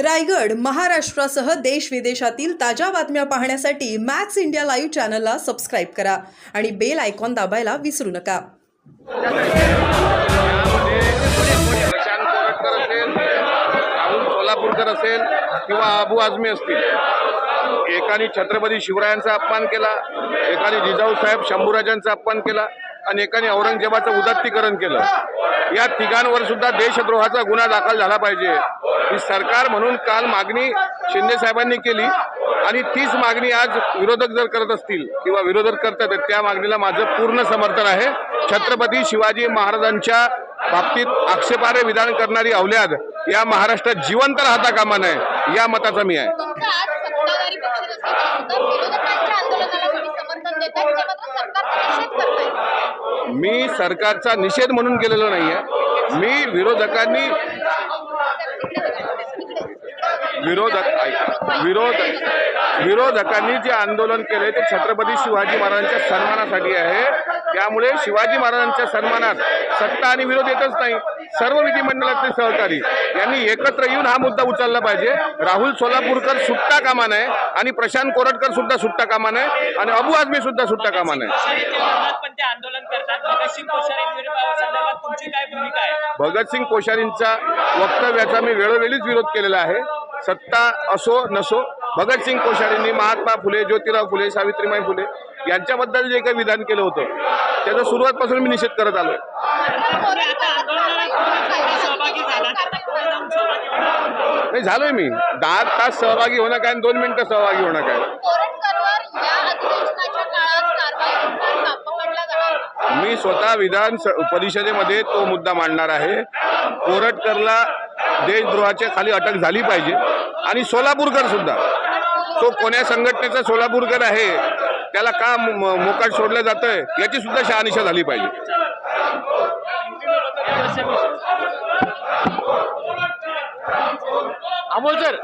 रायगड महाराष्ट्रासह देश विदेशातील ताज्या बातम्या पाहण्यासाठी मॅक्स इंडिया लाईव्ह चॅनलला सबस्क्राईब करा आणि बेल आयकॉन दाबायला विसरू नका. प्रशांत कोरटकर असेल, राहुल सोलापूरकर असेल किंवा अबू आझमी असतील, एकाने छत्रपती शिवरायांचा अपमान केला, एकाने जिजाऊ साहेब शंभूराजांचा अपमान केला आणि एकाने औरंगजेबाचं उदात्तीकरण केलं. या तिघांवर सुद्धा देशद्रोहाचा गुन्हा दाखल झाला पाहिजे ही सरकार म्हणून काल मागणी शिंदे साहेबांनी केली आणि तीच मागणी आज विरोधक जर करत असतील किंवा विरोधक करतात त्या मागणीला माझं पूर्ण समर्थन आहे. छत्रपती शिवाजी महाराजांच्या बाबतीत आक्षेपार्ह विधान करणारी अवल्याद या महाराष्ट्रात जिवंत राहता कामा नये या मताचा मी आहे. मी सरकारचा निषेध म्हणून केलेला नाहीये. मी विरोधकांनी जे आंदोलन केले ते छत्रपती शिवाजी महाराजांच्या सन्मानासाठी आहे. त्यामुळे शिवाजी महाराजांच्या सन्मानात सत्ता आणि विरोध येतच नाही. सर्व विधिमंडळातले सहकारी यांनी एकत्र येऊन हा मुद्दा उचलला पाहिजे. राहुल सोलापूरकर सुट्टा कामा नये आणि प्रशांत कोरटकर सुद्धा सुट्टा कामा नये आणि अबू आझमी सुद्धा सुट्टा कामा नये. भगतसिंग कोश्यारींच्या वक्तव्याचा मी वेळोवेळीच विरोध केलेला आहे. सत्ता असो नसो, भगतसिंग कोश्यारींनी महात्मा फुले, ज्योतिराव फुले, सावित्रीबाई फुले यांच्याबद्दल जे काही विधान केलं होतं त्याचा सुरुवातपासून मी निषेध करत आलो. नाही झालोय मी 10 तास सहभागी होणं काय 2 मिनिटं सहभागी होणं काय. मी स्वतः विधान परिषदेमध्ये तो मुद्दा मांडणार आहे. कोरटकरला देशद्रोहाच्या खाली अटक झाली पाहिजे आणि सोलापूरकर सुद्धा, तो कोण्या संघटनेचा सोलापूरकर आहे त्याला का मोकाट सोडलं जातंय याची सुद्धा शहानिशा झाली पाहिजे. अमोल सर